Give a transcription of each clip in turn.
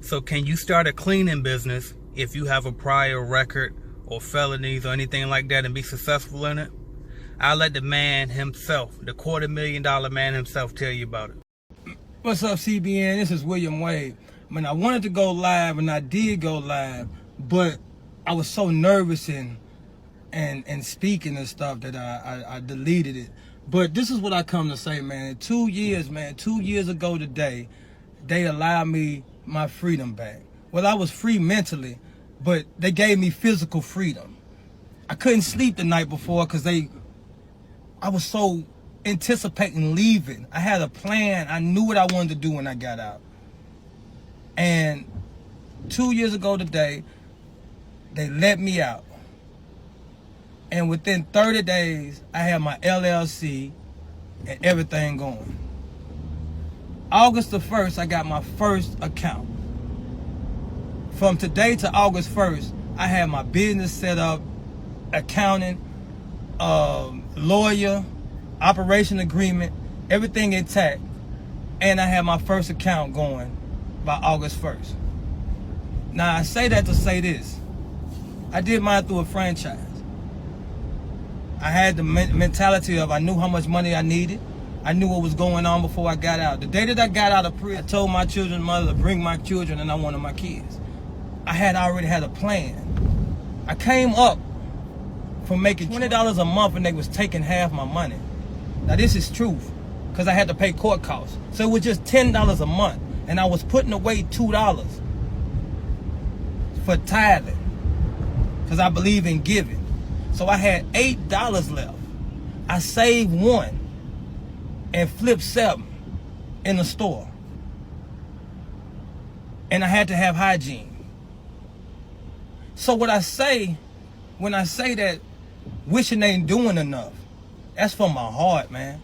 So can you start a cleaning business if you have a prior record or felonies or anything like that and be successful in it? I'll let the man himself, the $250,000 man himself, tell you about it. What's up, CBN? This is William Wade. I wanted to go live, and I did go live, but I was so nervous and speaking and stuff that I deleted it. But this is what I come to say, man. 2 years, man, 2 years ago today, they allowed me my freedom back. Well, I was free mentally, but they gave me physical freedom. I couldn't sleep the night before because I was so anticipating leaving. I had a plan. I knew what I wanted to do when I got out. And 2 years ago today, they let me out. And within 30 days, I had my LLC and everything going. August the 1st, I got my first account. From today to August 1st, I had my business set up, accounting, lawyer, operation agreement, everything intact. And I had my first account going by August 1st. Now, I say that to say this. I did mine through a franchise. I had the mentality of I knew how much money I needed. I knew what was going on before I got out. The day that I got out of prison, I told my children's mother to bring my children and I wanted my kids. I had already had a plan. I came up from making $20 a month and they was taking half my money. Now this is truth, because I had to pay court costs. So it was just $10 a month. And I was putting away $2 for tithing, because I believe in giving. So I had $8 left. I saved $1 and flipped $7 in the store. And I had to have hygiene. So what I say, when I say that wishing ain't doing enough, that's from my heart, man.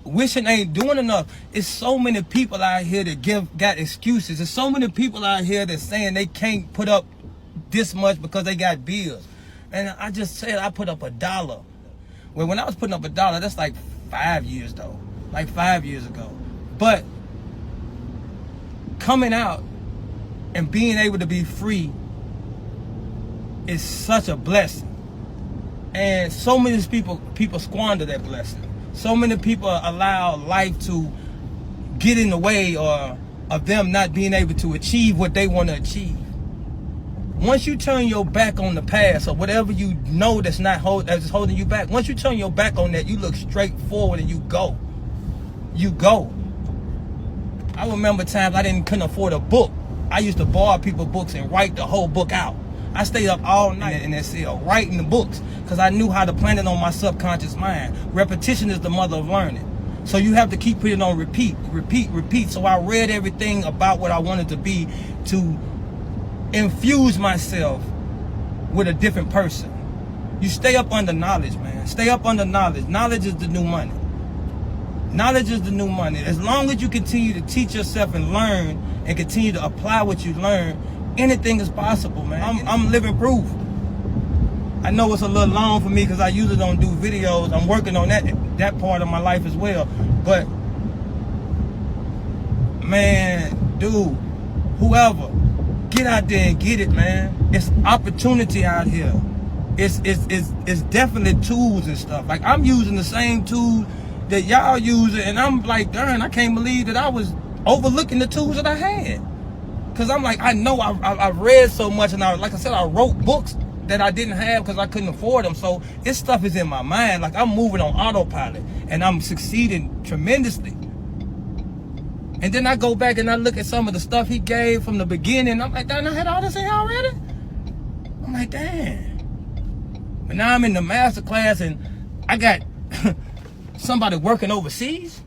Wishing ain't doing enough. It's so many people out here that got excuses. There's so many people out here that saying they can't put up this much because they got bills. And I just said I put up $1. Well, when I was putting up $1, that's like 5 years though. Like 5 years ago. But coming out and being able to be free is such a blessing. And so many people squander that blessing. So many people allow life to get in the way or of them not being able to achieve what they want to achieve. Once you turn your back on the past or whatever you know that's holding you back, once you turn your back on that, you look straight forward and you go. You go. I remember times I couldn't afford a book. I used to borrow people's books and write the whole book out. I stayed up all night in that cell writing the books because I knew how to plant it on my subconscious mind. Repetition is the mother of learning. So you have to keep putting it on repeat, repeat, repeat. So I read everything about what I wanted to be to infuse myself with a different person. You stay up under knowledge, man. Stay up under knowledge. Knowledge is the new money. Knowledge is the new money. As long as you continue to teach yourself and learn and continue to apply what you learn, anything is possible, man. I'm living proof. I know it's a little long for me because I usually don't do videos. I'm working on that part of my life as well. But, man, dude, whoever, get out there and get it, man. It's opportunity out here. It's definitely tools and stuff. Like, I'm using the same tools that y'all using, and I'm like, darn, I can't believe that I was overlooking the tools that I had. Because I'm like, I know I've read so much, and like I said, I wrote books that I didn't have because I couldn't afford them. So this stuff is in my mind. Like, I'm moving on autopilot, and I'm succeeding tremendously. And then I go back and I look at some of the stuff he gave from the beginning. I'm like, damn, I had all this in here already? I'm like, damn. But now I'm in the master class, and I got somebody working overseas?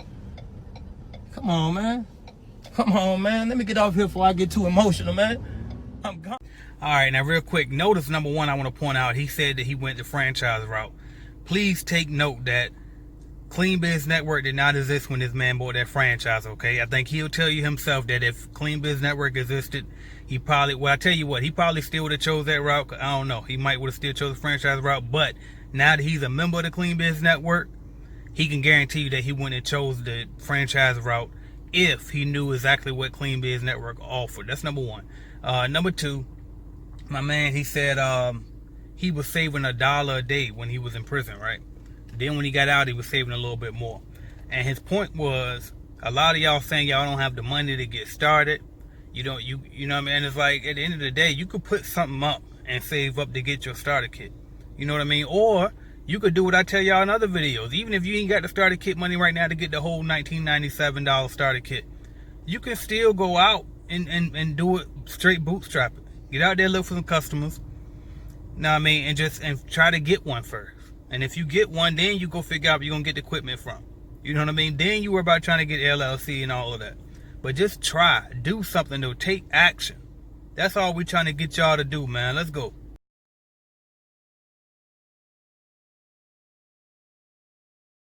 Come on, man. Come on, man. Let me get off here before I get too emotional, man. I'm gone. All right, now real quick, notice number one I want to point out, he said that he went the franchise route. Please take note that Clean Biz Network did not exist when this man bought that franchise, okay? I think he'll tell you himself that if Clean Biz Network existed, he probably, well, I tell you what, he probably still would have chose that route. I don't know. He might would have still chose the franchise route, but now that he's a member of the Clean Biz Network, he can guarantee you that he wouldn't have chose the franchise route if he knew exactly what Clean Biz Network offered. That's number one. Number two, my man, he said he was saving $1 a day when he was in prison, right? Then when he got out, he was saving a little bit more. And his point was, a lot of y'all saying y'all don't have the money to get started. You know what I mean? It's like, at the end of the day, you could put something up and save up to get your starter kit. You know what I mean? Or you could do what I tell y'all in other videos. Even if you ain't got the starter kit money right now to get the whole $1997 starter kit, you can still go out and do it straight bootstrap it. Get out there, look for some customers. Know what I mean? And try to get one first. And if you get one, then you go figure out where you're going to get the equipment from. You know what I mean? Then you worry about trying to get LLC and all of that. But just try. Do something, though. Take action. That's all we're trying to get y'all to do, man. Let's go.